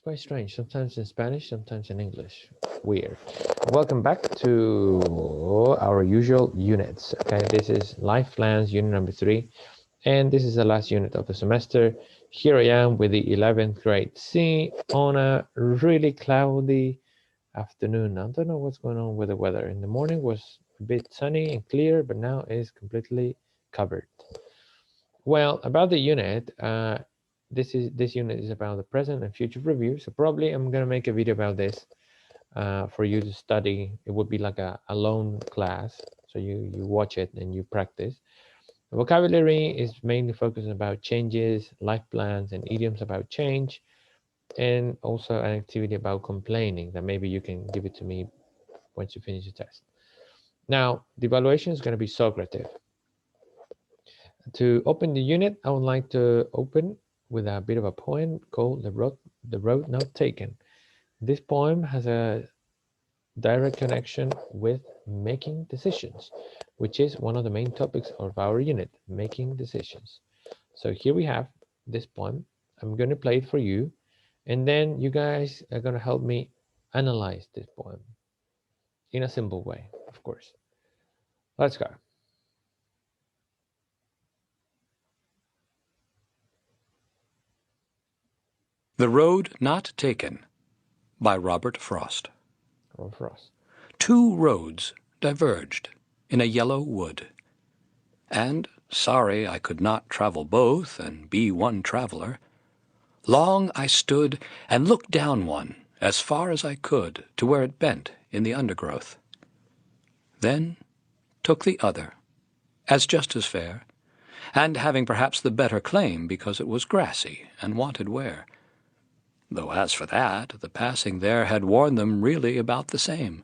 quite strange. Sometimes in Spanish, sometimes in English. Weird. Welcome back to our usual units. Okay, this is Life Plans, unit number 3. And this is the last unit of the semester. Here I am with the 11th grade C on a really cloudy afternoon. I don't know what's going on with the weather. In the morning was a bit sunny and clear, but now it's completely covered. Well, about the unit, this unit is about the present and future review. So probably I'm gonna make a video about this for you to study. It would be like a lone class. So you watch it and you practice. The vocabulary is mainly focused about changes, life plans, and idioms about change, and also an activity about complaining that maybe you can give it to me once you finish the test. Now, the evaluation is going to be Socrative. To open the unit, I would like to open with a bit of a poem called The Road Not Taken. This poem has a direct connection with making decisions, which is one of the main topics of our unit, making decisions. So here we have this poem. I'm going to play it for you, and then you guys are going to help me analyze this poem in a simple way, of course. Let's go. The Road Not Taken by Robert Frost. Robert Frost. Two roads diverged in a yellow wood, and, sorry I could not travel both and be one traveler, long I stood and looked down one as far as I could to where it bent in the undergrowth. Then took the other, as just as fair, and having perhaps the better claim because it was grassy and wanted wear. Though as for that, the passing there had worn them really about the same,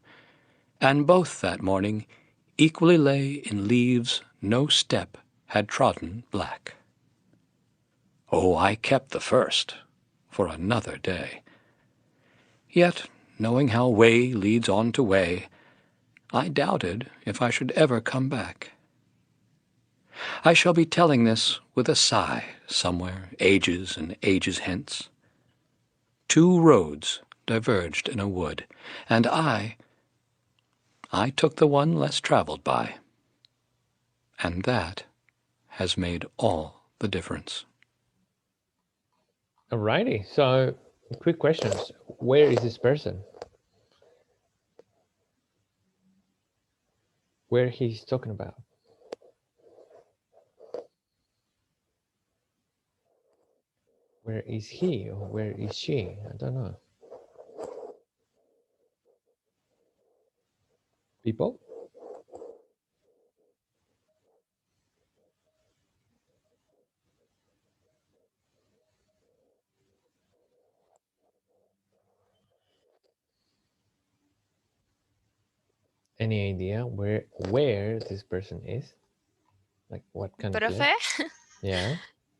and both that morning equally lay in leaves no step had trodden black. Oh, I kept the first for another day. Yet, knowing how way leads on to way, I doubted if I should ever come back. I shall be telling this with a sigh somewhere, ages and ages hence. Two roads diverged in a wood, and I took the one less traveled by. And that has made all the difference. Alrighty, so quick questions. Where is this person? Where he's talking about? Where is he or where is she? I don't know. People? Any idea where this person is? Like what kind of place? Profe, Yeah,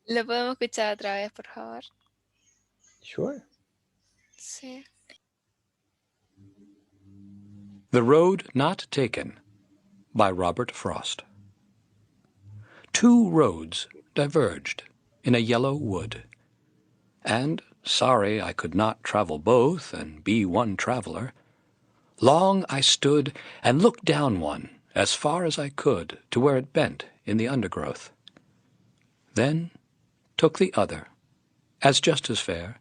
¿lo podemos escuchar otra vez, por favor? sure. Sí. The Road Not Taken by Robert Frost. Two roads diverged in a yellow wood, and, sorry I could not travel both and be one traveler, long I stood and looked down one as far as I could to where it bent in the undergrowth. Then took the other, as just as fair,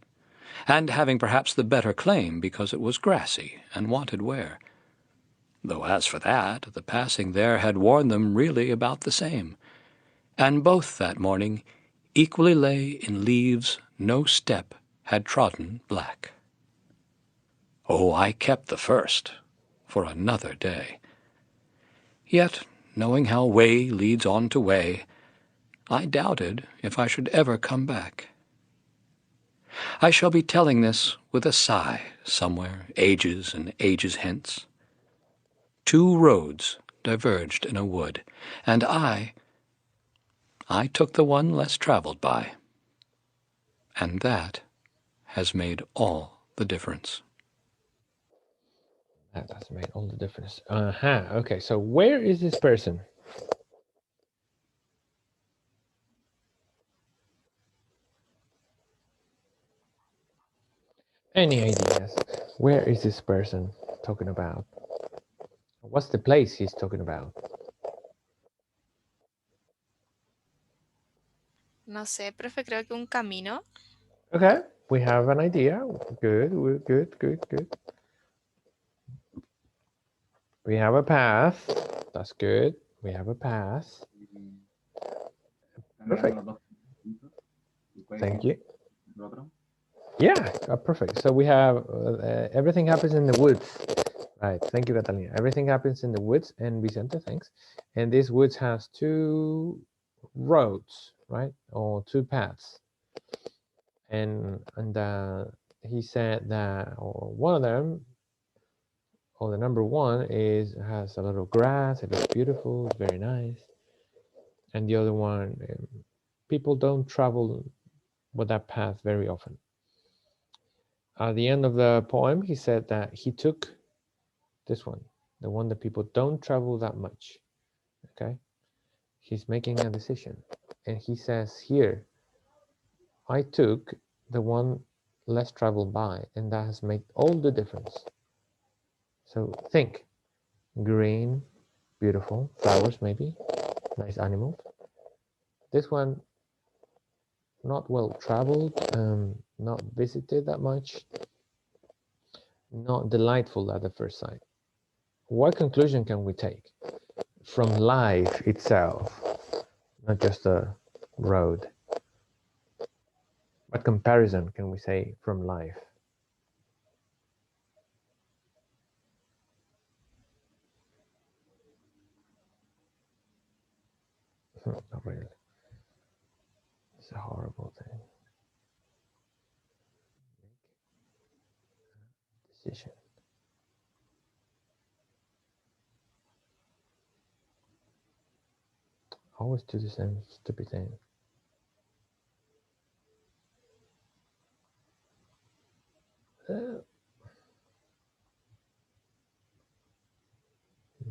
and having perhaps the better claim because it was grassy and wanted wear. Though as for that, the passing there had worn them really about the same, and both that morning equally lay in leaves no step had trodden black. Oh, I kept the first for another day. Yet, knowing how way leads on to way, I doubted if I should ever come back. I shall be telling this with a sigh somewhere, ages and ages hence. Two roads diverged in a wood, and I took the one less traveled by. And that has made all the difference. That has made all the difference. Okay, so where is this person? Any ideas? Where is this person talking about? What's the place he's talking about? No sé, profe, creo que un camino. Okay, we have an idea. Good, good. We have a path. That's good. We have a path. Perfect. Thank you. Yeah, perfect. So we have everything happens in the woods. Right. Thank you, Catalina. Everything happens in the woods, and Vicente, thanks. And this woods has two roads, right, or two paths. And he said that one of them, or the number one, has a little grass. It looks beautiful. It's very nice. And the other one, people don't travel with that path very often. At the end of the poem, he said that he took this one, the one that people don't travel that much. Okay, he's making a decision, and he says here, I took the one less traveled by, and that has made all the difference. So think, green, beautiful, flowers maybe, nice animals. This one, not well traveled, not visited that much, not delightful at the first sight. What conclusion can we take from life itself, not just the road? What comparison can we say from life? Not really. It's a horrible thing. Decision. Always do the same stupid thing.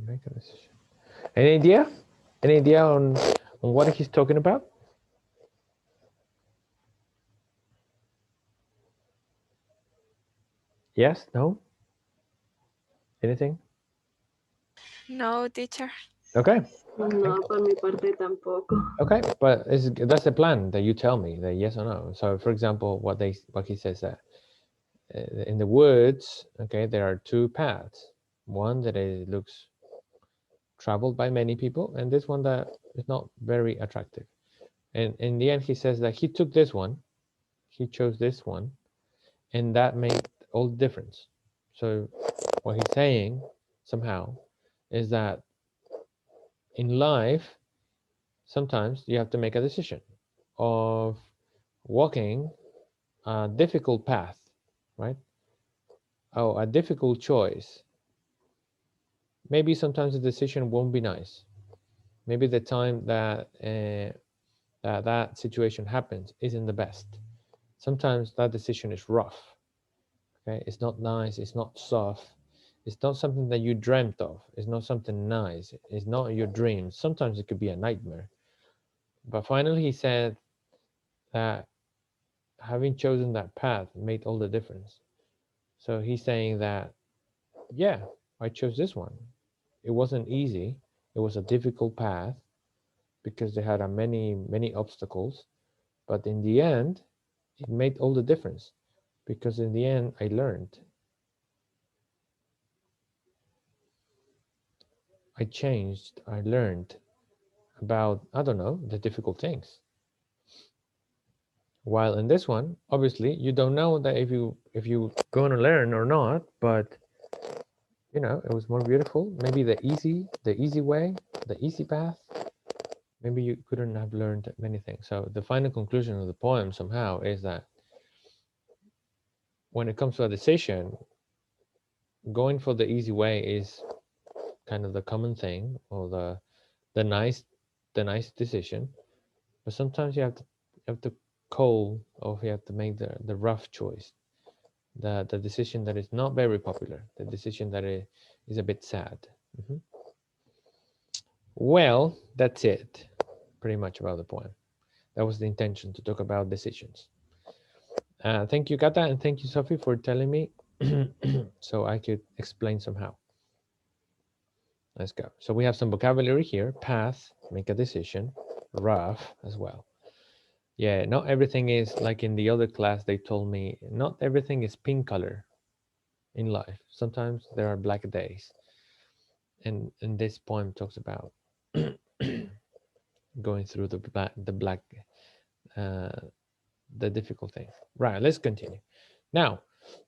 Make a decision. Any idea? Any idea on what he's talking about? Yes? No? Anything? No, teacher. Okay. No, por mi parte tampoco. Okay, but that's the plan that you tell me, that yes or no. So, for example, what he says that in the woods, okay, there are two paths. One that looks traveled by many people, and this one that is not very attractive. And in the end, he says that he took this one, he chose this one, and that made all the difference. So what he's saying somehow is that in life, sometimes you have to make a decision of walking a difficult path, right? Oh, a difficult choice. Maybe sometimes the decision won't be nice. Maybe the time that that situation happens isn't the best. Sometimes that decision is rough. Okay, it's not nice. It's not soft. It's not something that you dreamt of. It's not something nice. It's not your dreams. Sometimes it could be a nightmare. But finally, he said that having chosen that path made all the difference. So he's saying that, yeah, I chose this one. It wasn't easy. It was a difficult path because they had many obstacles. But in the end, it made all the difference because in the end, I learned. I changed. I learned about, I don't know, the difficult things. While in this one, obviously, you don't know that if you going to learn or not, but you know, it was more beautiful. Maybe the easy way, the easy path. Maybe you couldn't have learned many things. So the final conclusion of the poem somehow is that when it comes to a decision, going for the easy way is kind of the common thing, or the nice decision. But sometimes you have to call, or you have to make the rough choice, the decision that is not very popular, the decision that is a bit sad. Well, that's it, pretty much about the poem. That was the intention, to talk about decisions. Thank you, Kata, and thank you, Sophie, for telling me so I could explain somehow. Let's go. So we have some vocabulary here. Path, make a decision. Rough as well. Yeah, not everything is like in the other class. They told me not everything is pink color in life. Sometimes there are black days. And this poem talks about going through the difficult thing. Right, let's continue. Now,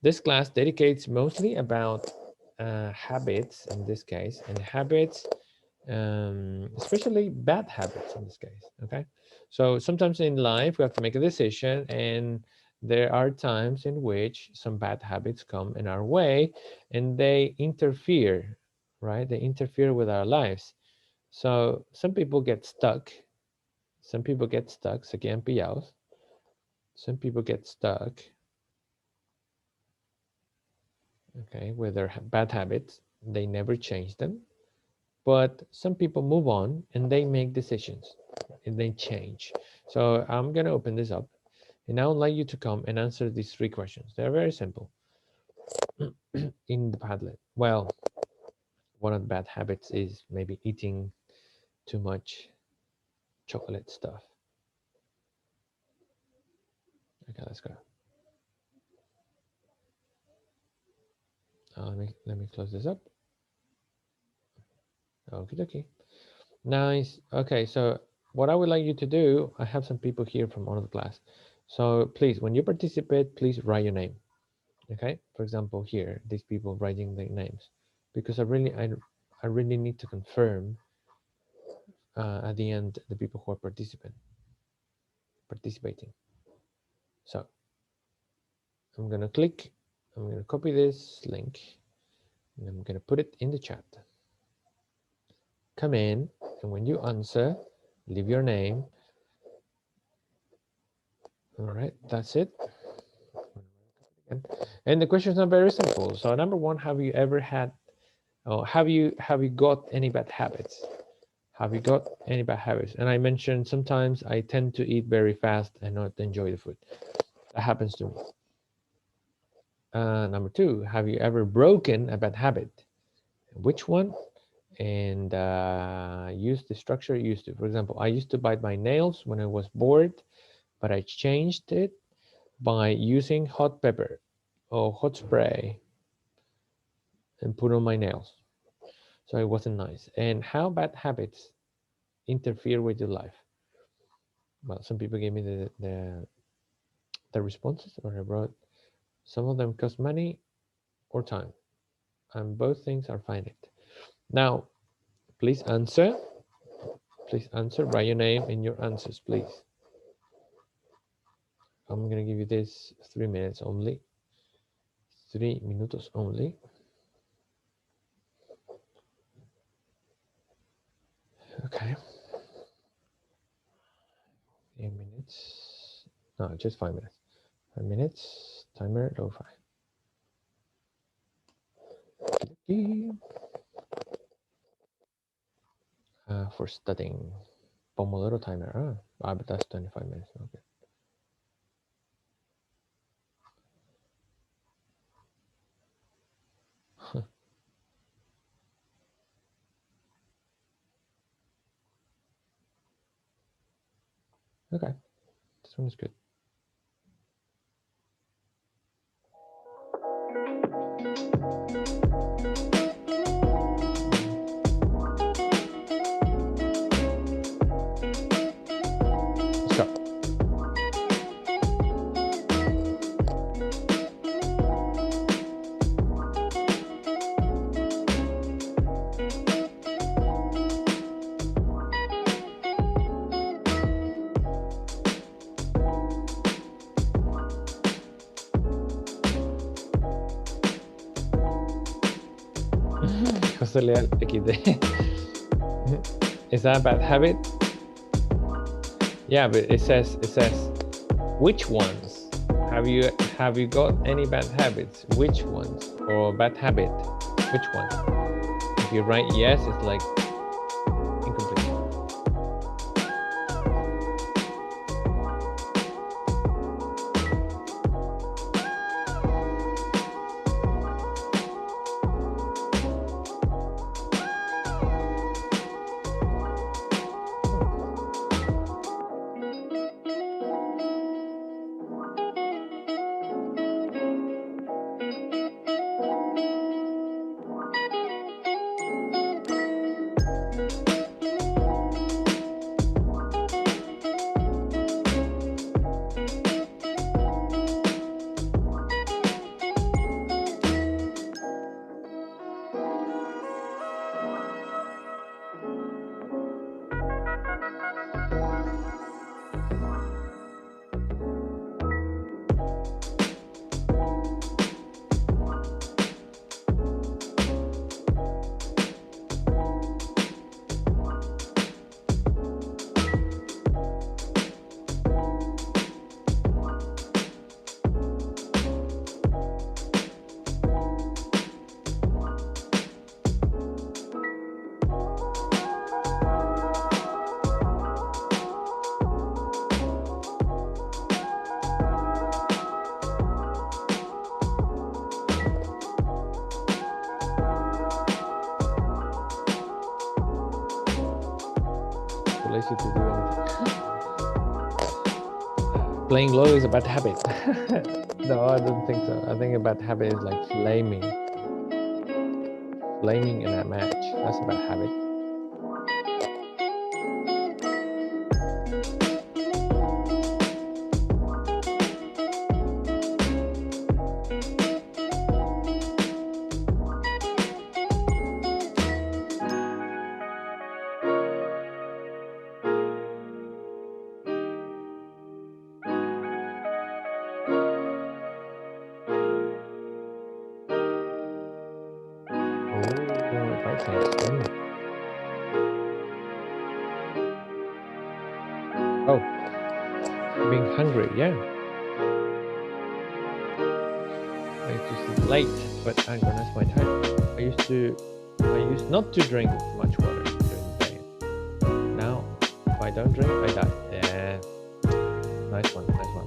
this class dedicates mostly about habits in this case, and habits, especially bad habits in this case, okay? So sometimes in life we have to make a decision, and there are times in which some bad habits come in our way and they interfere, right? They interfere with our lives. So some people get stuck. Some people get stuck, se quedan pillados. Some people get stuck, okay, with their bad habits. They never change them. But some people move on and they make decisions and they change. So I'm going to open this up and I would like you to come and answer these 3 questions. They're very simple. In the Padlet. Well, one of the bad habits is maybe eating too much chocolate stuff. Okay, let's go. Let me close this up. Okay. Nice. Okay, so what I would like you to do, I have some people here from another class. So please, when you participate, please write your name. Okay, for example, here, these people writing their names, because I really need to confirm at the end the people who are participating. So I'm gonna click, I'm gonna copy this link, and I'm gonna put it in the chat. Come in, and when you answer, leave your name. All right, that's it. And the questions are very simple. So number 1, have you ever had, or have you got any bad habits? Have you got any bad habits? And I mentioned sometimes I tend to eat very fast and not enjoy the food. That happens to me. Number 2, have you ever broken a bad habit? Which one? And use the structure used to. For example, I used to bite my nails when I was bored, but I changed it by using hot pepper or hot spray and put on my nails. So it wasn't nice. And how bad habits interfere with your life? Well, some people gave me the responses, or I wrote, some of them cost money or time, and both things are finite. Now, please answer. Please answer. Write your name and your answers, please. I'm gonna give you this 3 minutes only. 3 minutos only. Okay. 8 minutes. No, just 5 minutes. 5 minutes. Timer low 5. For studying. Pomodoro timer. But that's 25 minutes. Okay. Okay, this one is good. Let's go. José Leal XD. Is that a bad habit? Yeah, but it says which ones? Have you got any bad habits? Which ones? Or bad habit? Which one? If you write yes, it's like incomplete. you to do anything. Playing LOL is a bad habit. No, I don't think so. I think a bad habit is like flaming. Flaming in a match. That's a bad habit. Oh, being hungry, yeah. I used to sleep late, but hang on, that's my time. I used not to drink much water during the day. Now, if I don't drink, I die. Yeah, nice one, nice one.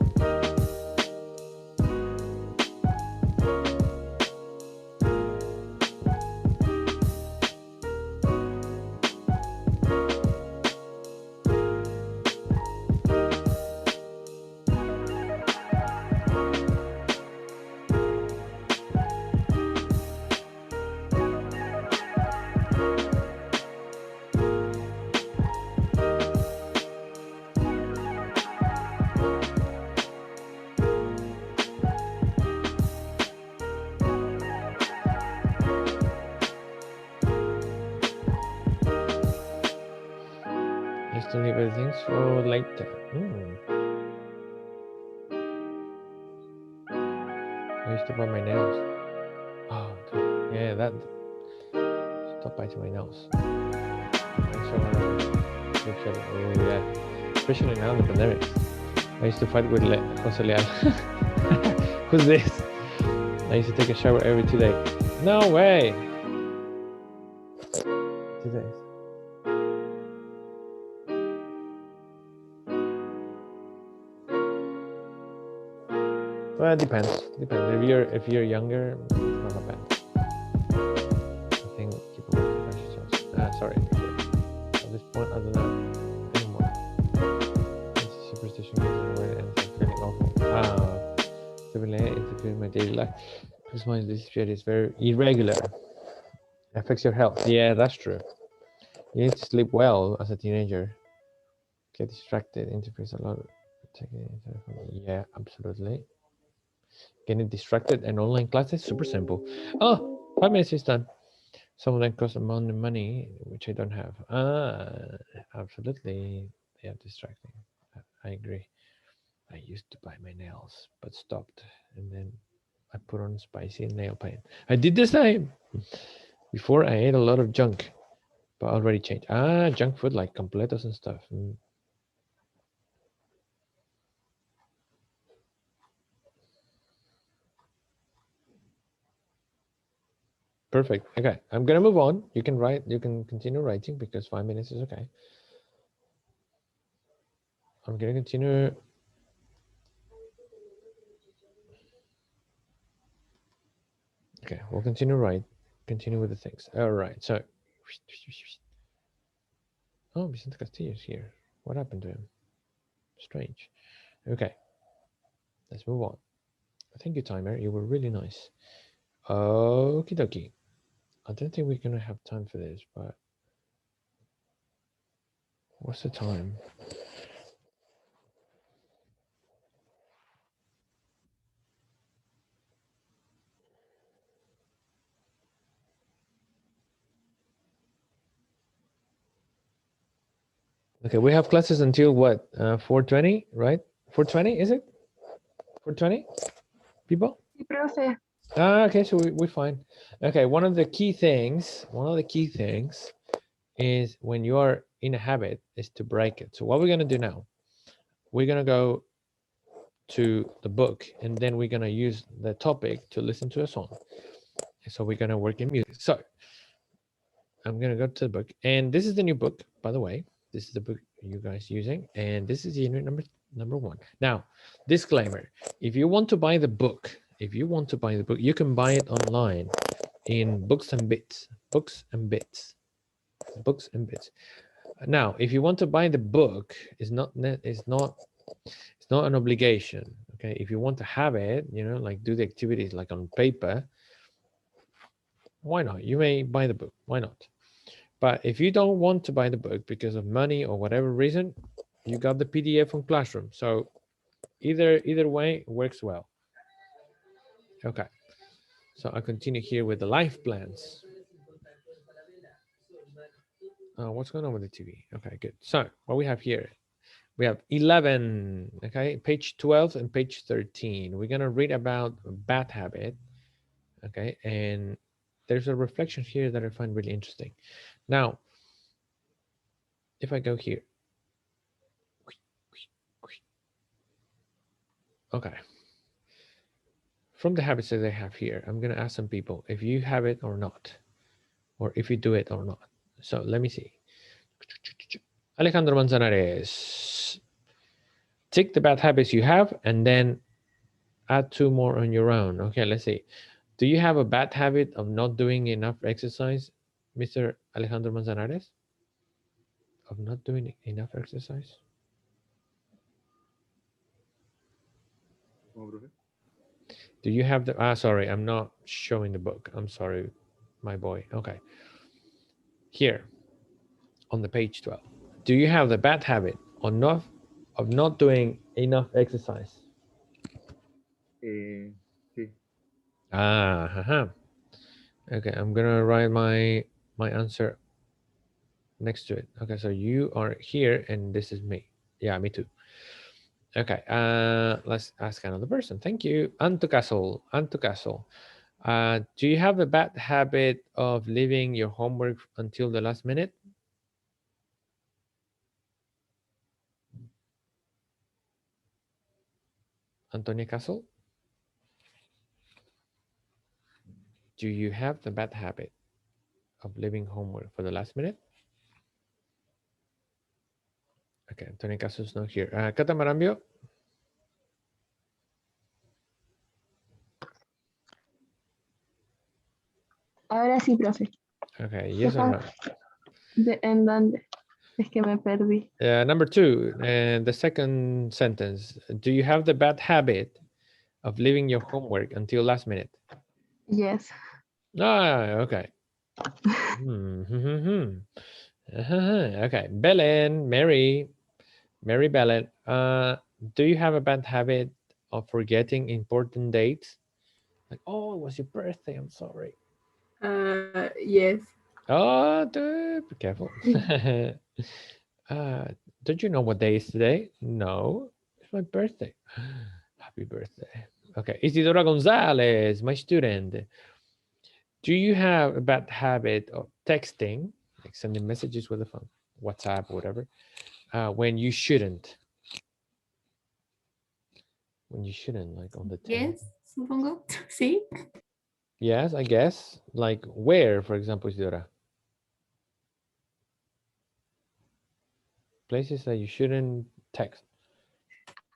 To leave everything for later. I used to bite my nails. Oh, God. Yeah, that. Stop biting my nails. Oh, yeah. Especially now in the pandemic. I used to fight with Jose Leal. Who's this? I used to take a shower every 2 days. No way! 2 days. Well, it depends. If you're younger, it's not a bad. I think people will crash themselves. Sorry. At this point, I don't know anymore. It's superstition gets in the way and I'm feeling awful. Similarly, it interferes my daily life. Because my district is very irregular. It affects your health. Yeah, that's true. You need to sleep well as a teenager. Get distracted, interferes a lot. Yeah, absolutely. Getting distracted and online classes, super simple. Oh, 5 minutes is done. Some of them cost a amount of money, which I don't have. Absolutely. They are distracting. I agree. I used to bite my nails, but stopped. And then I put on spicy nail paint. I did the same. Before I ate a lot of junk, but already changed. Junk food like completos and stuff. Perfect. Okay, I'm gonna move on. You can write. You can continue writing because 5 minutes is okay. I'm gonna continue. Okay, we'll continue continue with the things. All right, so. Oh, Vicente Castillo is here. What happened to him? Strange. Okay, let's move on. Thank you, timer. You were really nice. Okie dokie. I don't think we're gonna have time for this, but what's the time? Okay, we have classes until what? 4:20, right? 4:20, is it? 4:20, people? Sí, profe. Okay, so we're fine. Okay, one of the key things is when you are in a habit is to break it. So what we're gonna do now, we're gonna go to the book and then we're gonna use the topic to listen to a song. So we're gonna work in music. So I'm gonna go to the book, and this is the new book, by the way. This is the book you guys using, and this is unit number 1. Now, disclaimer: if you want to buy the book, you can buy it online in Books and Bits. Now, if you want to buy the book, it's not an obligation. Okay, if you want to have it, you know, like do the activities like on paper, why not? You may buy the book. Why not? But if you don't want to buy the book because of money or whatever reason, you got the PDF on Classroom. So either way works well. Okay. So I continue here with the life plans. What's going on with the TV? Okay, good. So what we have here, we have 11, okay, page 12 and page 13. We're going to read about bad habit, okay, and there's a reflection here that I find really interesting. Now, if I go here, okay, from the habits that I have here, I'm going to ask some people if you have it or not, or if you do it or not. So let me see. Alejandro Manzanares, tick the bad habits you have and then add 2 more on your own. Okay, let's see. Do you have a bad habit of not doing enough exercise, Mr. Alejandro Manzanares? Of not doing enough exercise? Do you have the, sorry, I'm not showing the book. I'm sorry, my boy. Okay. Here on the page 12. Do you have the bad habit of not doing enough exercise? Sí. Okay, I'm gonna write my answer next to it. Okay, so you are here and this is me. Yeah, me too. Okay, let's ask another person. Thank you. Antu Castle. Do you have a bad habit of leaving your homework until the last minute? Antonia Castle? Do you have the bad habit of leaving homework for the last minute? Okay, Antonia Castle is not here. Cata Marambio? Ahora sí, profe. Okay, yes or no? ¿En dónde? Es que me perdí. Number 2, and the second sentence. Do you have the bad habit of leaving your homework until last minute? Yes. Okay. Okay, Belen, Mary Belen. Do you have a bad habit of forgetting important dates? Like, oh, it was your birthday. I'm sorry. Yes. Oh, dude, be careful. Don't you know what day is today? No, it's my birthday. Happy birthday. Okay, Isidora Gonzalez, my student. Do you have a bad habit of texting, like sending messages with the phone, WhatsApp, whatever, when you shouldn't? When you shouldn't, like on the table. Yes, supongo. Sí. Yes, I guess. Like where, for example, Isidora? Places that you shouldn't text.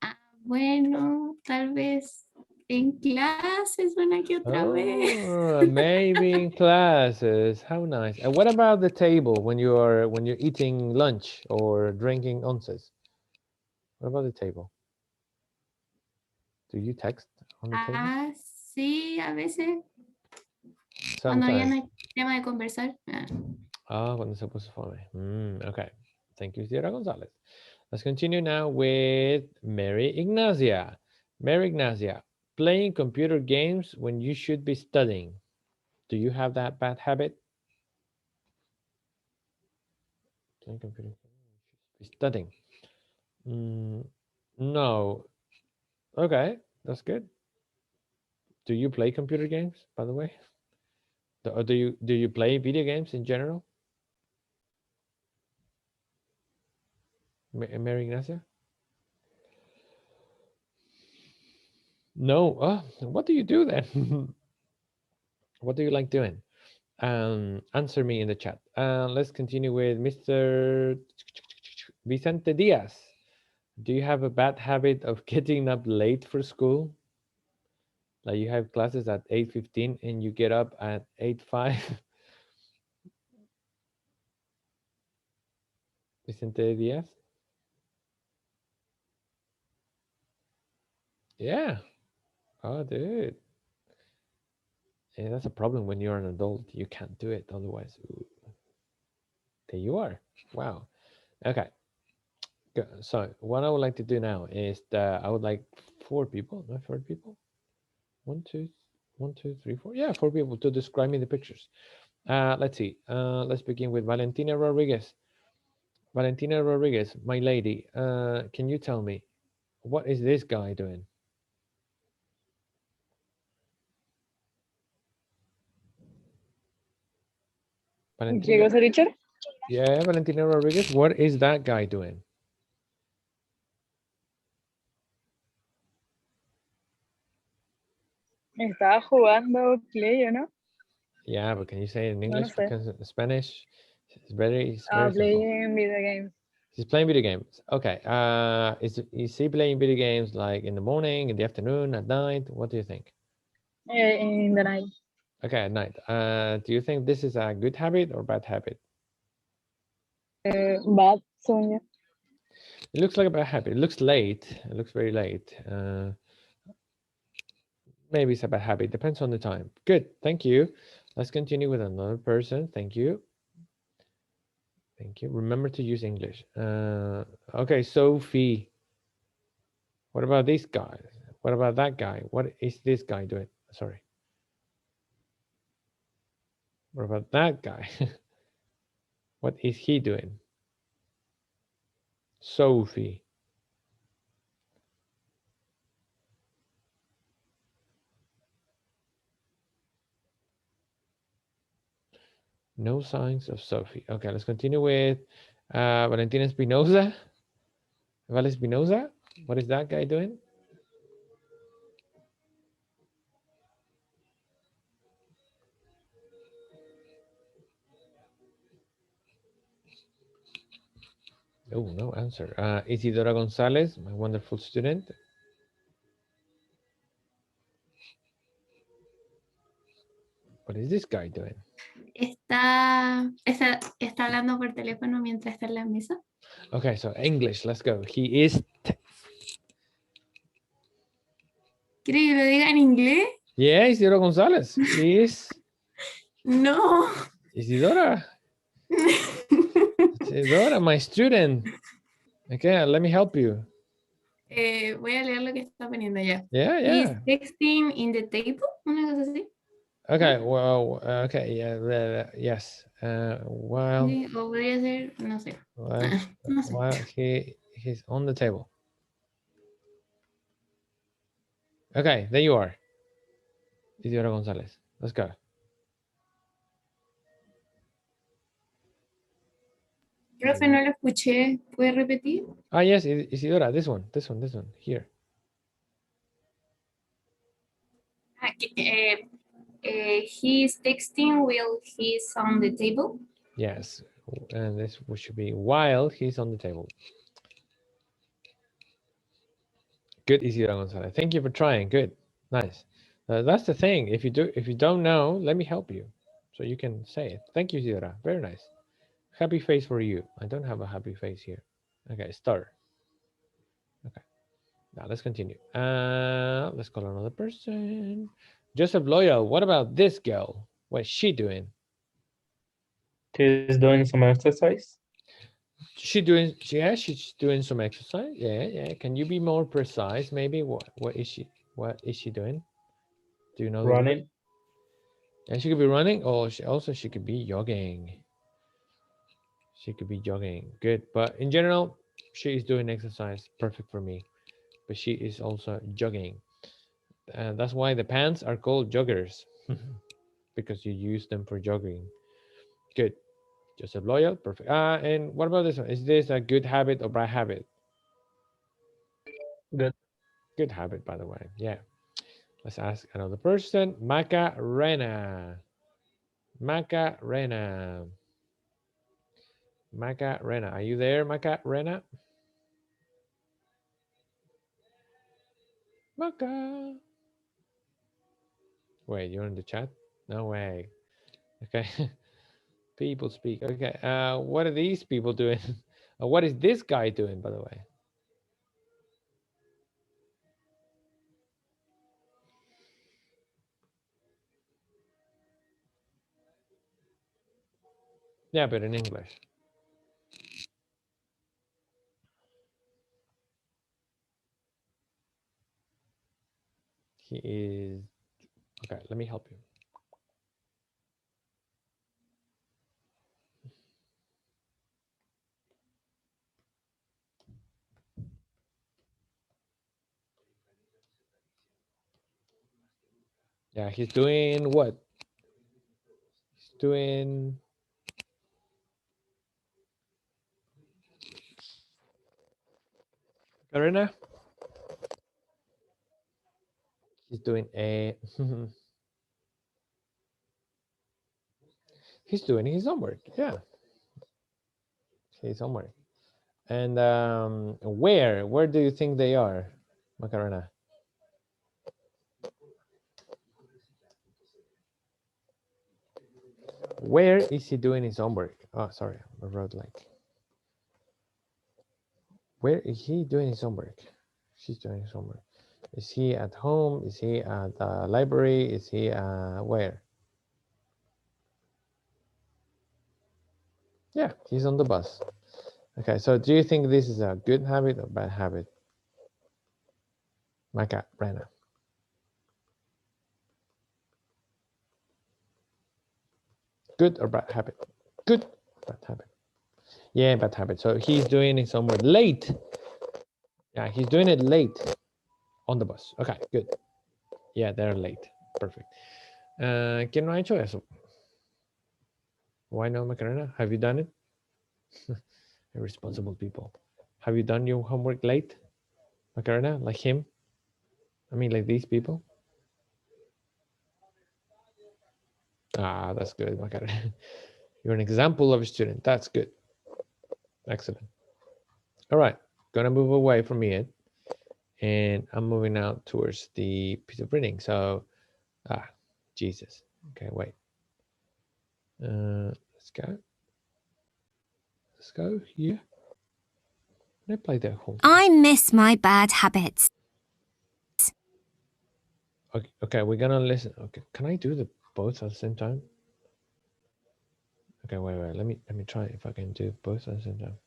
Ah, bueno, tal vez en clases una que otra vez. Oh, maybe in classes. How nice. And what about the table when you're eating lunch or drinking onces? What about the table? Do you text on the table? Ah, sí, a veces. Cuando ya no hay tema de conversar. Cuando se puso fome. Okay. Thank you, Sierra Gonzalez. Let's continue now with Mary Ignacia. Mary Ignacia, playing computer games when you should be studying. Do you have that bad habit? Playing computer games, studying. No. Okay, that's good. Do you play computer games, by the way? Or do you play video games in general? Mary Ignacia? No. What do you do then? What do you like doing? Answer me in the chat. Let's continue with Mr. Vicente Diaz. Do you have a bad habit of getting up late for school? Like you have classes at 8:15 and you get up at 8:05? Vicente Diaz. Yeah. Oh, dude. Yeah, that's a problem when you're an adult. You can't do it otherwise. Ooh. There you are. Wow. Okay. Good. So what I would like to do now is that I would like 4 people, not 4 people. 1, 2, 1, 2, 3, 4. Yeah, 4 people to describe me the pictures. Let's see. Let's begin with Valentina Rodriguez. Valentina Rodriguez, my lady. Can you tell me what is this guy doing? Valentina. Llegó Richard. Yeah, Valentina Rodriguez. What is that guy doing? Estaba jugando Clay, ¿o no? Yeah, but can you say it in No, English? no sé. Because in Spanish, it's very simple. Playing video games. He's playing video games. Okay. Is he playing video games like in the morning, in the afternoon, at night? What do you think? In the night. Okay, at night. Do you think this is a good habit or bad habit? Bad, según yo. It looks like a bad habit. It looks late. It looks very late. Maybe it's a bad habit. Depends on the time. Good. Thank you. Let's continue with another person. Thank you. Thank you. Remember to use English. Okay, Sophie. What about this guy? What about that guy? What is this guy doing? Sorry. What about that guy? What is he doing? Sophie. No signs of Sophie. Okay, let's continue with Valentina Espinosa. Val Espinosa. What is that guy doing? Oh, no answer. Isidora Gonzalez, my wonderful student. What is this guy doing? Está hablando por teléfono mientras está en la mesa. Okay, so English, let's go. He is. ¿Quiere que lo diga en inglés? Yeah, Isidora Gonzalez. He is. No. Isidora. Isidora, my student. Okay, let me help you. Voy a leer lo que está poniendo ya. Yeah, He's yeah. texting in the table, una cosa así. Okay, well, okay, yeah, yes. While, Sí, o podría ser, no sé. while, No sé. while he's on the table. Okay, there you are. Isidora Gonzalez. Let's go. Profe, no lo escuché. ¿Puede repetir? Ah, yes, Isidora, this one, here. He's texting while he's on the table. Yes, and this should be while he's on the table. Good, Isidora Gonzalez. Thank you for trying. Good, nice. That's the thing. If you don't know, let me help you, so you can say it. Thank you, Isidora. Very nice. Happy face for you. I don't have a happy face here. Okay, start. Okay, now let's continue. Let's call another person. Joseph Loyal. What about this girl? What's she doing? She's doing some exercise. She's doing some exercise. Yeah. Can you be more precise? Maybe what is she doing? Do you know? Running. And she could be running, or she could be jogging. She could be jogging. Good, but in general, she is doing exercise. Perfect for me. But she is also jogging. And that's why the pants are called joggers, because you use them for jogging. Good. Joseph Loyal, perfect. And what about this one? Is this a good habit or bad habit? Good. Good habit, by the way. Yeah. Let's ask another person. Macarena. Macarena. Macarena. Are you there, Macarena? Maca. Wait, you're in the chat? No way. Okay. People speak. Okay. What are these people doing? What is this guy doing, by the way? Yeah, but in English. He is... Okay, let me help you. Yeah, he's doing what? He's doing... Karina? He's doing a... He's doing his homework, yeah. His homework. And where do you think they are, Macarena? Where is he doing his homework? Oh, sorry, I wrote like. Where is he doing his homework? She's doing his homework. Is he at home? Is he at the library? Is he where? Yeah, he's on the bus. Okay, so do you think this is a good habit or bad habit? Macarena. Good or bad habit? Good, bad habit. Yeah, bad habit. So he's doing it somewhere late. Yeah, he's doing it late on the bus. Okay, good. Yeah, they're late. Perfect. ¿Quién no ha hecho eso? Why no, Macarena? Have you done it? Irresponsible people. Have you done your homework late, Macarena? Like him? I mean, like these people? Ah, that's good, Macarena. You're an example of a student. That's good. Excellent. All right, gonna move away from it, and I'm moving out towards the piece of reading. So, Jesus. Okay, wait. Let's go. Let's go here. Can I play the whole thing? I miss my bad habits. Okay, we're gonna listen. Okay, can I do the both at the same time? Okay, wait. Let me try if I can do both at the same time.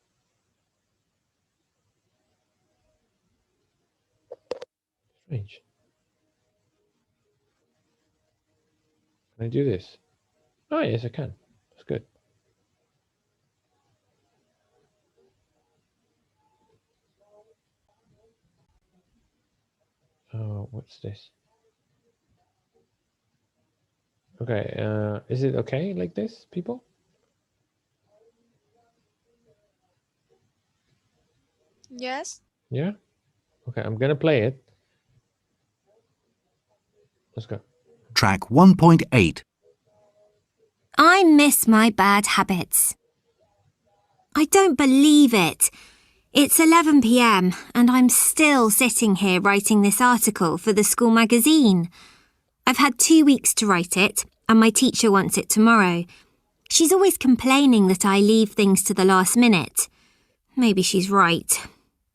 Strange. Can I do this? Oh yes, I can. That's good. Oh, what's this? Okay, is it okay like this, people? Yes. Yeah? Okay, I'm gonna play it. Let's go. Track 1.8. I miss my bad habits. I don't believe it. It's 11 p.m. and I'm still sitting here writing this article for the school magazine. I've had 2 weeks to write it, and my teacher wants it tomorrow. She's always complaining that I leave things to the last minute. Maybe she's right.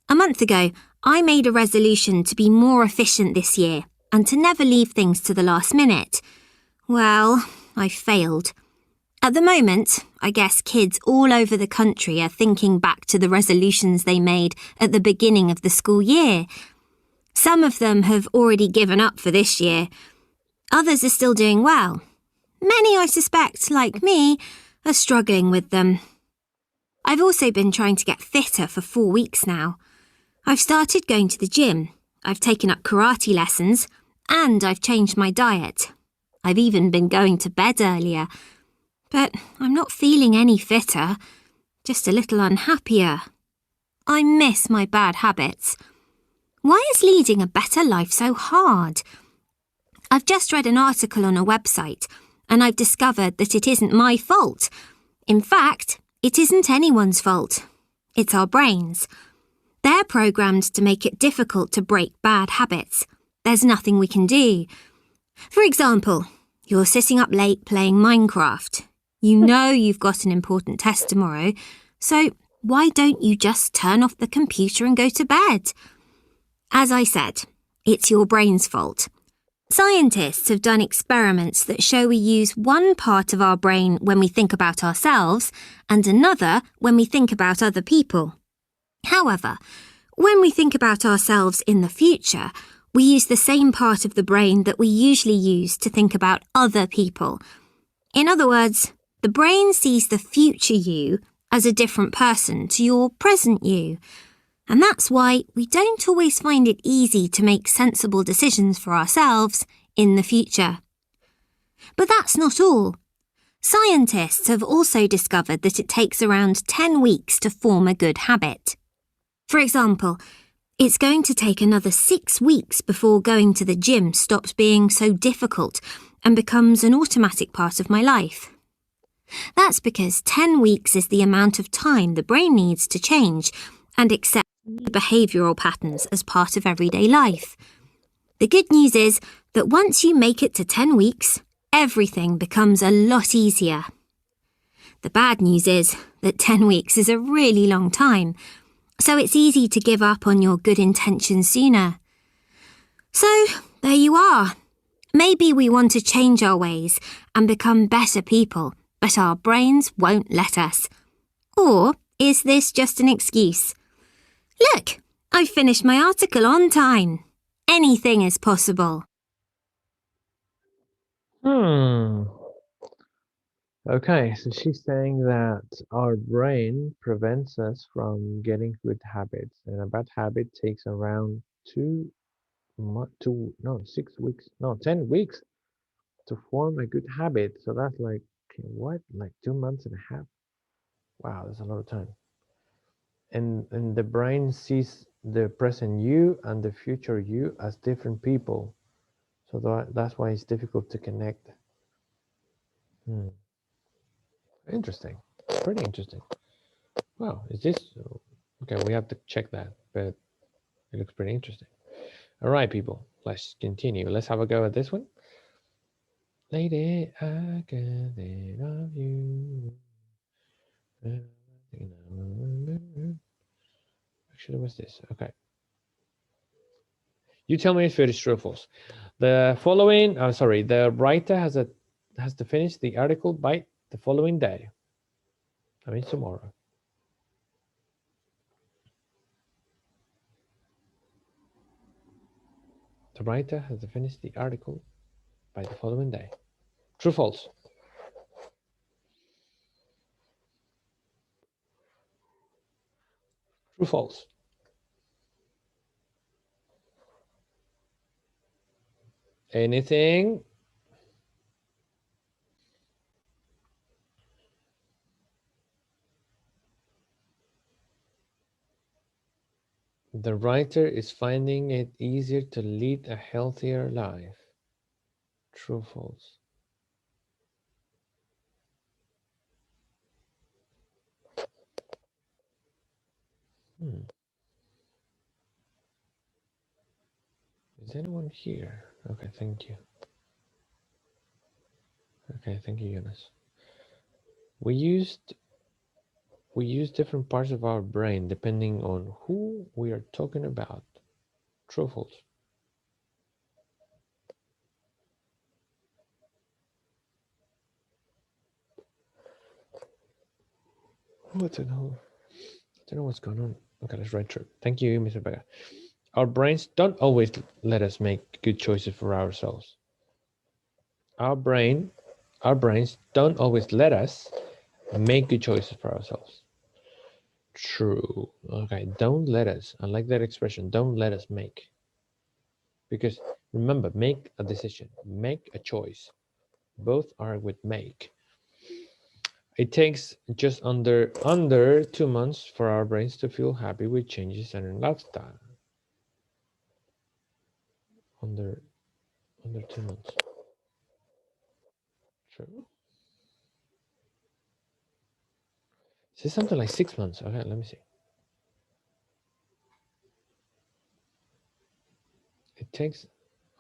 A month ago, I made a resolution to be more efficient this year and to never leave things to the last minute. Well, I failed. At the moment, I guess kids all over the country are thinking back to the resolutions they made at the beginning of the school year. Some of them have already given up for this year. Others are still doing well. Many, I suspect, like me, are struggling with them. I've also been trying to get fitter for 4 weeks now. I've started going to the gym, I've taken up karate lessons, and I've changed my diet. I've even been going to bed earlier. But I'm not feeling any fitter, just a little unhappier. I miss my bad habits. Why is leading a better life so hard? I've just read an article on a website, and I've discovered that it isn't my fault. In fact, it isn't anyone's fault. It's our brains. They're programmed to make it difficult to break bad habits. There's nothing we can do. For example, you're sitting up late playing Minecraft. You know you've got an important test tomorrow, so why don't you just turn off the computer and go to bed? As I said, it's your brain's fault. Scientists have done experiments that show we use one part of our brain when we think about ourselves and another when we think about other people. However, when we think about ourselves in the future, we use the same part of the brain that we usually use to think about other people. In other words, the brain sees the future you as a different person to your present you. And that's why we don't always find it easy to make sensible decisions for ourselves in the future. But that's not all. Scientists have also discovered that it takes around 10 weeks to form a good habit. For example, it's going to take another 6 weeks before going to the gym stops being so difficult and becomes an automatic part of my life. That's because 10 weeks is the amount of time the brain needs to change and accept new behavioural patterns as part of everyday life. The good news is that once you make it to 10 weeks, everything becomes a lot easier. The bad news is that 10 weeks is a really long time, so it's easy to give up on your good intentions sooner. So, there you are. Maybe we want to change our ways and become better people, but our brains won't let us. Or is this just an excuse? Look, I've finished my article on time. Anything is possible. Okay, so she's saying that our brain prevents us from getting good habits, and a bad habit takes around 10 weeks to form a good habit. So that's like, what? Like 2 months and a half? Wow, that's a lot of time. And the brain sees the present you and the future you as different people. So that's why it's difficult to connect. Interesting. Pretty interesting. Wow, is this... Okay, we have to check that, but it looks pretty interesting. All right, people, let's continue. Let's have a go at this one. Lady, I can think of you. Actually, what's this? Okay. You tell me if it is true or false. The following, the writer has to finish the article by the following day. I mean tomorrow. The writer has to finish the article by the following day. True or false? True or false? Anything? The writer is finding it easier to lead a healthier life. True or false? Is anyone here? Okay, thank you. Okay, thank you, Jonas. We use different parts of our brain depending on who we are talking about. True or false? I don't know what's going on. Okay, let's write true. Thank you, Mr. Becca. Our brains don't always let us make good choices for ourselves. Our brains don't always let us make good choices for ourselves. True. Okay, don't let us. I like that expression. Don't let us make. Because remember, make a decision, make a choice. Both are with make. It takes just under 2 months for our brains to feel happy with changes in our lifestyle. Under 2 months. True. Is something like 6 months? Okay, let me see. It takes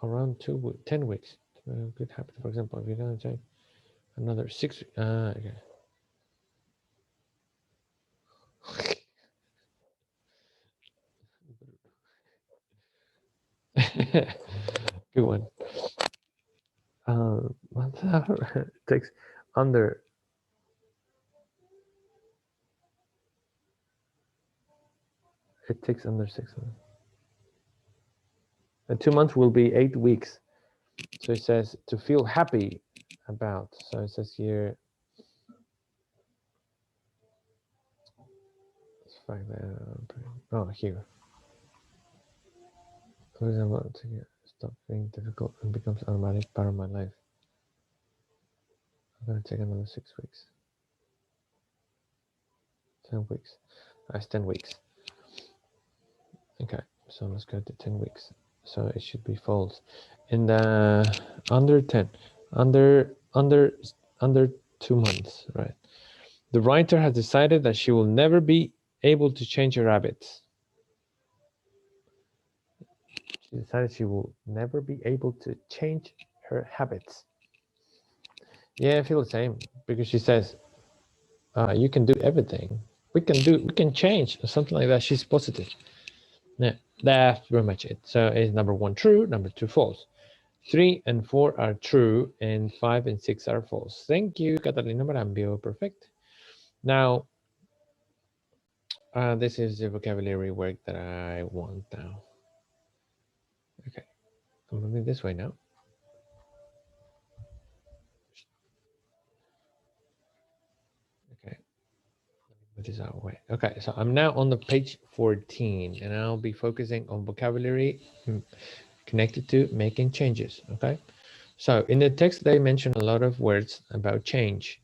around 10 weeks to make a good habit. For example, if you're gonna take another 6. Okay. Good one. What's that? It takes under. It takes under 6 months. 2 months will be 8 weeks. So it says to feel happy about. So it says here. Let's find that. Oh, here. For example, stop being difficult and becomes automatic part of my life. I'm gonna take another 6 weeks. 10 weeks. That's 10 weeks. Okay, so let's go to 10 weeks. So it should be false. And under 10, under 2 months, right? The writer has decided that she will never be able to change her habits. She decided she will never be able to change her habits. Yeah, I feel the same because she says, you can do everything. We can change or something like that. She's positive. Yeah, that's very much it. So it's number 1 true, number 2 false. 3 and 4 are true, and 5 and 6 are false. Thank you, Catalina Marambio. Perfect. Now, this is the vocabulary work that I want now. Okay, I'm moving this way now. Okay, let me move this out of the way. Okay, so I'm now on the page 14, and I'll be focusing on vocabulary connected to making changes. Okay, so in the text they mention a lot of words about change.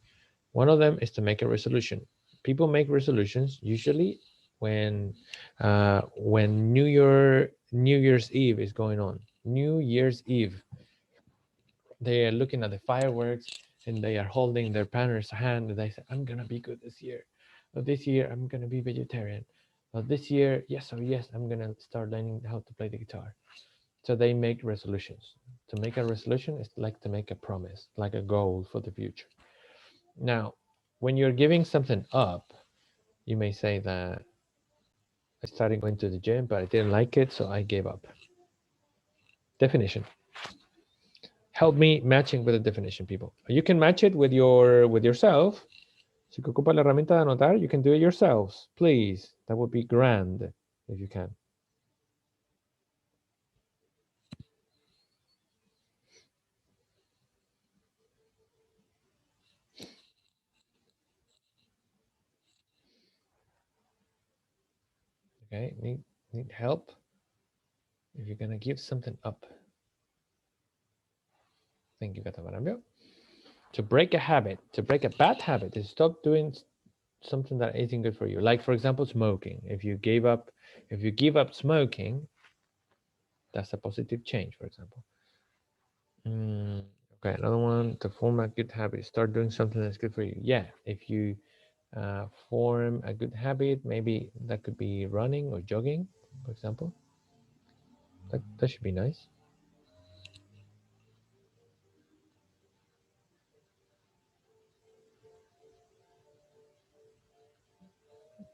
One of them is to make a resolution. People make resolutions usually when New Year's Eve is going on. New Year's Eve, they are looking at the fireworks and they are holding their partner's hand and they say, I'm gonna be good this year. Or this year I'm gonna be vegetarian. Or this year, yes, I'm gonna start learning how to play the guitar. So they make resolutions. To make a resolution is like to make a promise, like a goal for the future. Now, when you're giving something up, you may say that I started going to the gym, but I didn't like it, so I gave up. Definition. Help me matching with the definition, people. You can match it with yourself. Si ocupa la herramienta de anotar, you can do it yourselves. Please, that would be grand if you can. Okay, need help if you're gonna give something up. Thank you, Gata Marambio. To break a habit, to break a bad habit, is stop doing something that isn't good for you. Like, for example, smoking. If you give up smoking, that's a positive change, for example. Okay, another one, to form a good habit, start doing something that's good for you. Yeah, if you form a good habit, maybe that could be running or jogging, for example. That should be nice.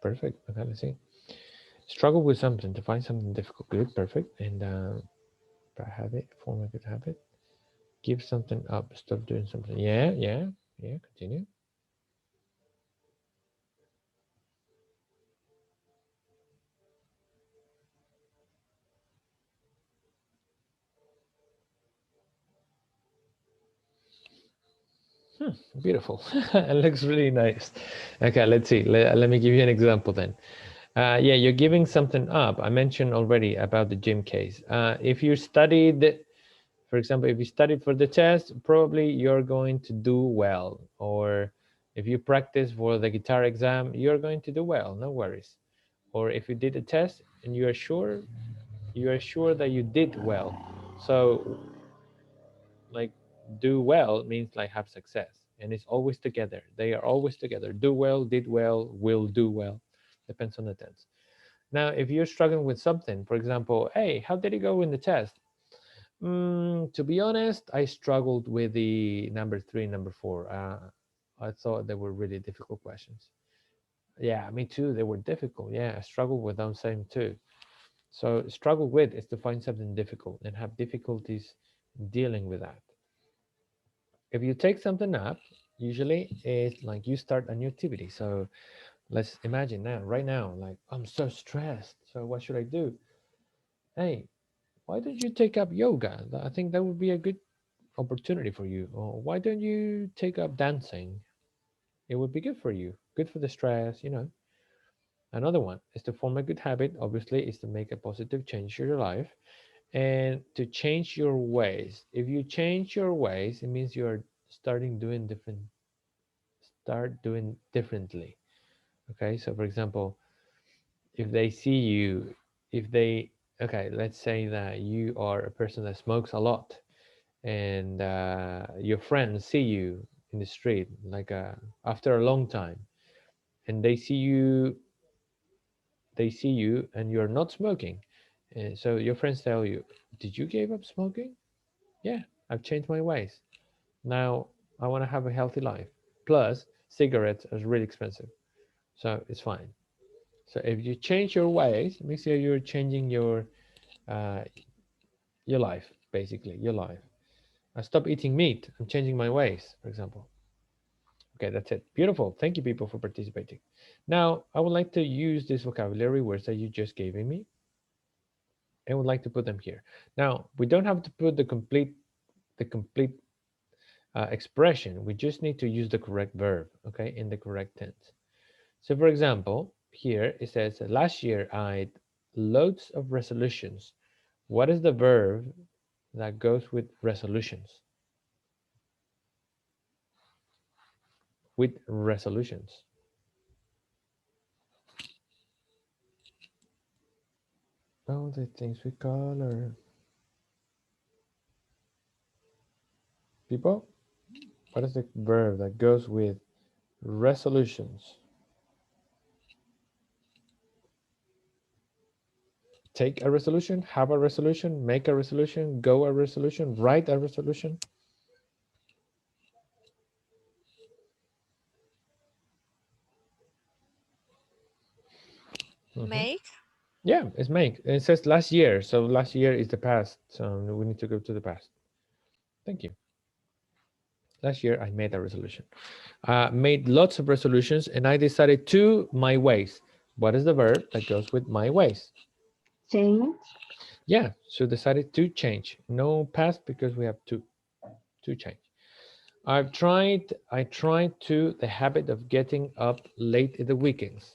Perfect. Okay, let's see. Struggle with something, to find something difficult. Good, perfect. And bad habit, form a good habit. Give something up, stop doing something. Yeah, continue. Beautiful. It looks really nice. Okay, let's see. Let me give you an example then. Yeah, you're giving something up. I mentioned already about the gym case. If you studied, for example, if you studied for the test, probably you're going to do well. Or if you practice for the guitar exam, you're going to do well, no worries. Or if you did a test and you are sure that you did well. So like do well means like have success, and it's always together. They are always together. Do well, did well, will do well. Depends on the tense. Now, if you're struggling with something, for example, hey, how did it go in the test? To be honest, I struggled with the number 3, number 4. I thought they were really difficult questions. Yeah, me too. They were difficult. Yeah, I struggled with them same too. So struggle with is to find something difficult and have difficulties dealing with that. If you take something up, usually it's like you start a new activity. So let's imagine now, right now, like I'm so stressed. So what should I do? Hey, why don't you take up yoga? I think that would be a good opportunity for you. Or why don't you take up dancing? It would be good for you, good for the stress, you know. Another one is to form a good habit, obviously, is to make a positive change to your life and to change your ways. If you change your ways, it means you're start doing differently. Okay, so for example, if they see you, if they, okay, let's say that you are a person that smokes a lot and your friends see you in the street, like after a long time, and they see you and you're not smoking. And so your friends tell you, did you give up smoking? Yeah, I've changed my ways. Now I want to have a healthy life. Plus, cigarettes are really expensive. So it's fine. So if you change your ways, it means that you're changing uh, your life, basically, your life. I stop eating meat. I'm changing my ways, for example. Okay, that's it. Beautiful. Thank you, people, for participating. Now, I would like to use these vocabulary words that you just gave me. I would like to put them here. Now, we don't have to put the complete expression. We just need to use the correct verb, okay, in the correct tense. So, for example, here it says, last year I had loads of resolutions. What is the verb that goes with resolutions? With resolutions. Oh, the things we color. People, what is the verb that goes with resolutions? Take a resolution, have a resolution, make a resolution, go a resolution, write a resolution. Make. Yeah, it's make. It says last year, so last year is the past. So we need to go to the past. Thank you. Last year I made a resolution. Made lots of resolutions, and I decided to my ways. What is the verb that goes with my ways? Change. Yeah, so decided to change. No past because we have to change. I tried to the habit of getting up late in the weekends.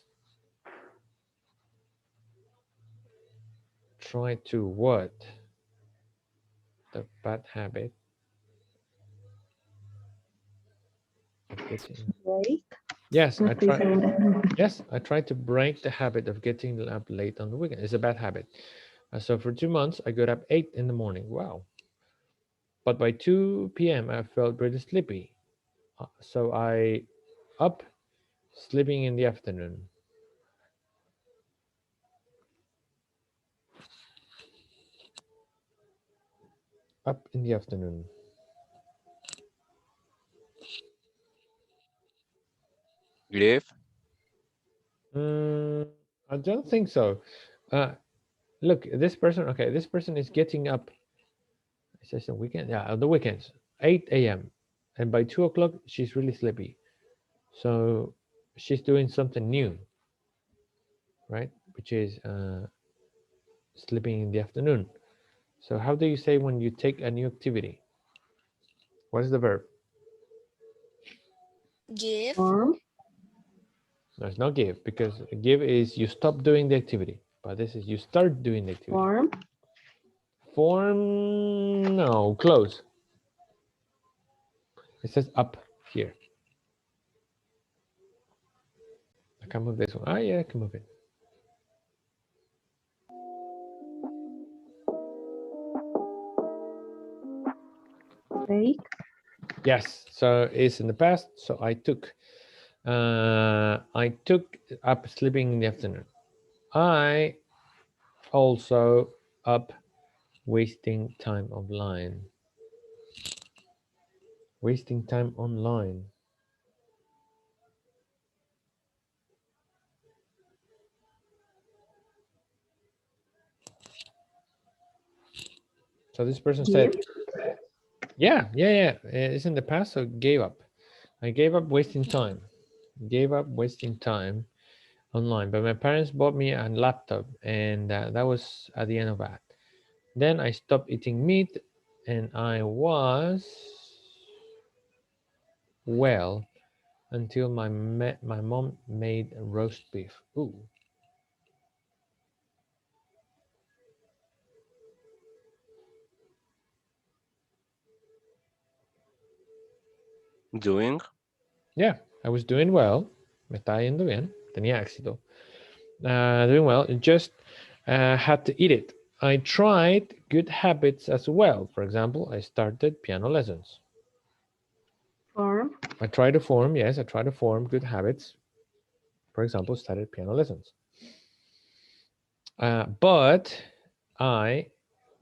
Try to what? The bad habit of getting. Break. Yes, No I estoy try. segura. Yes, I tried to break the habit of getting up late on the weekend. It's a bad habit. So for 2 months, I got up 8 in the morning. Wow. But by 2 p.m., I felt pretty sleepy. So I up sleeping in the afternoon. Up in the afternoon. Grave. I don't think so. Look, this person, okay, this person is getting up. It says the weekend, yeah, on the weekends, 8 a.m. And by 2 o'clock, she's really sleepy. So she's doing something new, right? Which is sleeping in the afternoon. So how do you say when you take a new activity? What is the verb? Give. Form. No, it's not give, because give is you stop doing the activity, but this is you start doing the activity. Form. Form, no, close. It says up here. I can move this one. Ah, yeah, I can move it. Take. Yes, so it's in the past. So I took up sleeping in the afternoon. I also up wasting time online. Wasting time online. So this person said, Give? yeah. It's in the past, so gave up. I gave up wasting time. Gave up wasting time online. But my parents bought me a laptop, and that was at the end of that. Then I stopped eating meat, and I was well until my mom made roast beef. Ooh. Doing. Yeah, I was doing well. Me estaba yendo bien. Tenía éxito. Doing well. Just had to eat it. I tried good habits as well. For example, I started piano lessons. Form? I tried to form, yes, I tried to form good habits. For example, started piano lessons. But I,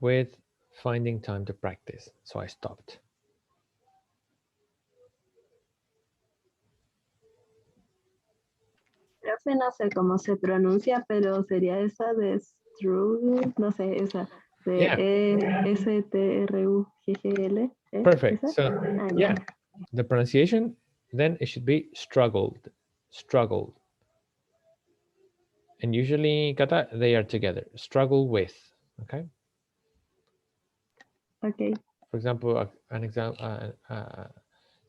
with finding time to practice, so I stopped. Profe, no sé cómo se pronuncia, pero sería esa de struggle, no sé, esa de Yeah. STRUGGL. Perfect. ¿Esa? So, Ah, yeah, the pronunciation, then it should be struggled, struggled. And usually, Kata, they are together. Struggle with, okay? Okay. For example, an example,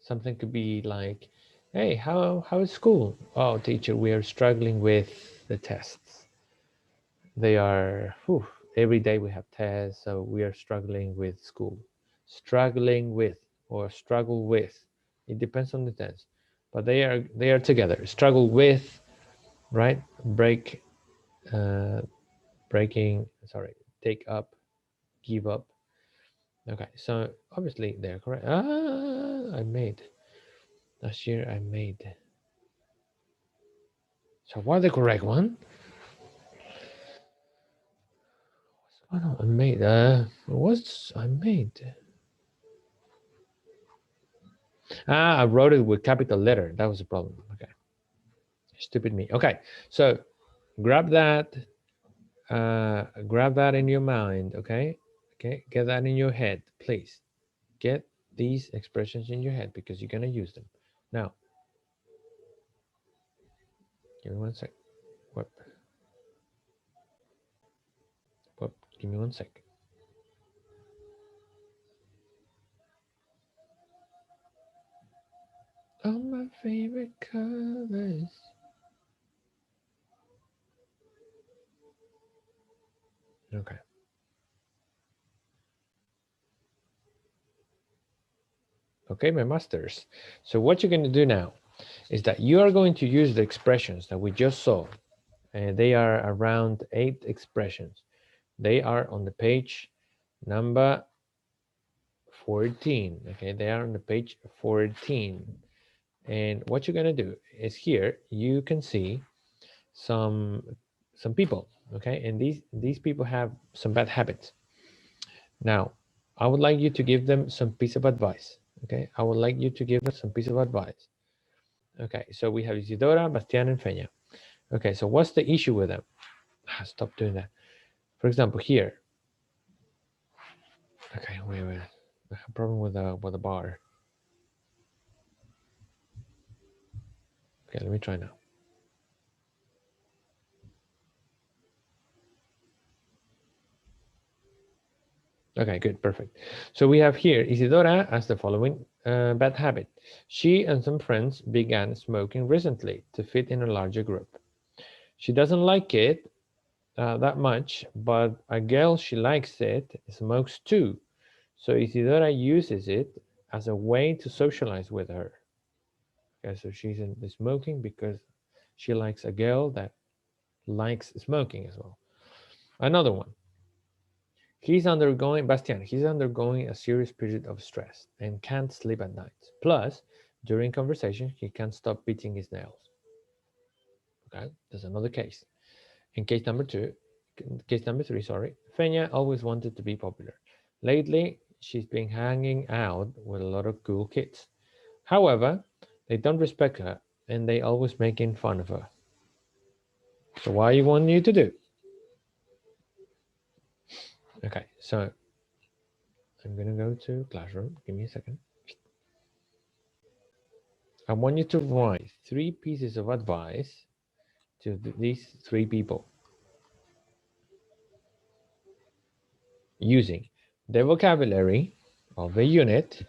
something could be like, hey, how is school? Oh, teacher, we are struggling with the tests. They are, whew, every day we have tests, so we are struggling with school. Struggling with or struggle with. It depends on the tense. But they are together. Struggle with, right? Take up, give up. Okay, so obviously they're correct. Last year I made. So what the correct one? What's going on? I made. I made? I wrote it with capital letter. That was the problem. Okay. Stupid me. Okay, so grab that. Grab that in your mind. Okay. Okay. Get that in your head, please. Get these expressions in your head because you're gonna use them. Now, give me one sec. Whoop. Whoop. Give me one sec. All my favorite colors. Okay. Okay, my masters. So what you're going to do now is that you are going to use the expressions that we just saw. And they are around 8 expressions. They are on the page number 14. Okay, they are on the page 14. And what you're going to do is here you can see some people, okay? And these people have some bad habits. Now, I would like you to give them some piece of advice. Okay, I would like you to give them some piece of advice. Okay, so we have Isidora, Bastian, and Feña. Okay, so what's the issue with them? Stop doing that. For example, here. Okay, wait. I have a problem with the bar. Okay, let me try now. Okay, good, perfect. So we have here Isidora as the following bad habit. She and some friends began smoking recently to fit in a larger group. She doesn't like it that much, but a girl she likes it smokes too. So Isidora uses it as a way to socialize with her. Okay, so she's in the smoking because she likes a girl that likes smoking as well. Another one. Bastian, he's undergoing a serious period of stress and can't sleep at night. Plus, during conversation, he can't stop beating his nails. Okay, there's another case. In case number 3, Feña always wanted to be popular. Lately, she's been hanging out with a lot of cool kids. However, they don't respect her and they always making fun of her. So what you want you to do? Okay, so I'm gonna go to Classroom. Give me a second. I want you to write 3 pieces of advice to these 3 people using the vocabulary of the unit,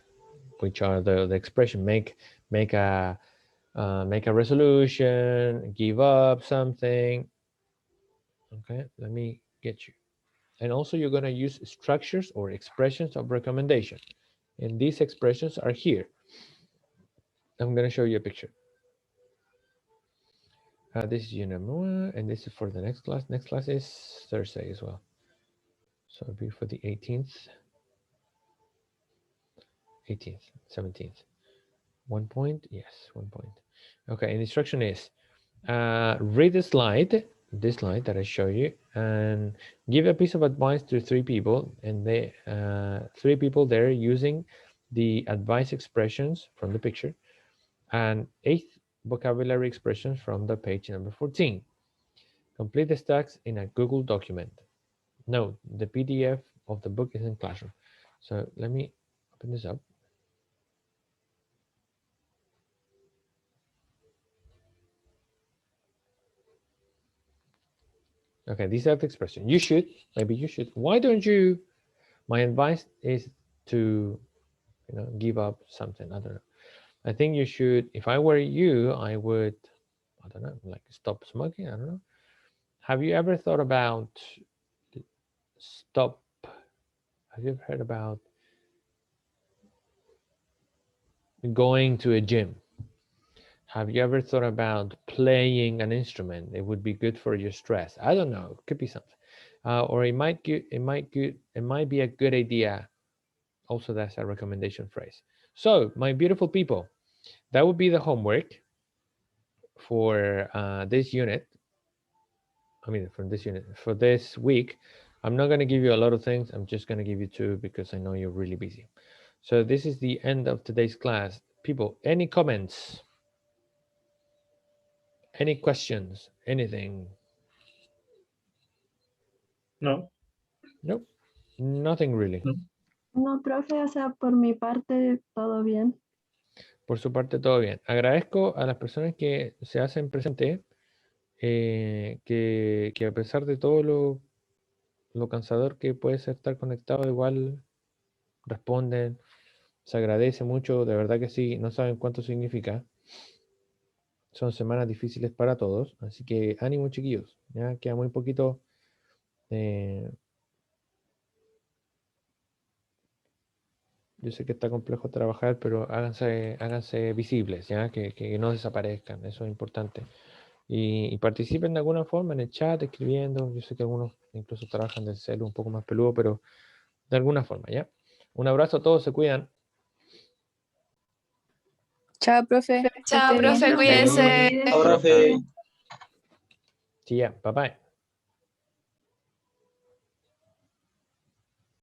which are the expression make a resolution, give up something. Okay, let me get you. And also you're going to use structures or expressions of recommendation. And these expressions are here. I'm going to show you a picture. This is unit number 1, and this is for the next class. Next class is Thursday as well. So it'll be for the 18th, 17th. 1 point, yes, 1 point. Okay, and the instruction is read the slide, this slide that I show you, and give a piece of advice to 3 people, and they 3 people there using the advice expressions from the picture, and 8 vocabulary expressions from the page number 14. Complete the stacks in a Google document. Note, the PDF of the book is in Classroom. So let me open this up. Okay, these are the expressions. You should, maybe you should. Why don't you? My advice is to, give up something. I don't know. I think you should. If I were you, I would, I don't know, like stop smoking. I don't know. Have you ever thought about stop? Have you ever heard about going to a gym? Have you ever thought about playing an instrument? It would be good for your stress. I don't know. It could be something, or it might be a good idea. Also, that's a recommendation phrase. So, my beautiful people, that would be the homework for this unit. I mean, from this unit for this week. I'm not going to give you a lot of things. I'm just going to give you 2 because I know you're really busy. So this is the end of today's class. People, any comments? Any questions? Anything? No. Nope. Nothing really. No. No, profe, o sea, por mi parte, todo bien. Por su parte, todo bien. Agradezco a las personas que se hacen presente, que a pesar de todo lo cansador que puede ser estar conectado, igual responden, se agradece mucho, de verdad que sí, no saben cuánto significa. Son semanas difíciles para todos, así que ánimo, chiquillos, ya queda muy poquito. Yo sé que está complejo trabajar, pero háganse visibles, ya que no desaparezcan, eso es importante. Y participen de alguna forma en el chat, escribiendo. Yo sé que algunos incluso trabajan del celu un poco más peludo, pero de alguna forma, ¿ya? Un abrazo a todos, se cuidan. Chao, profe. Chao, profe, Cuídense. cuídense. Ahora, Sí, ya, bye bye.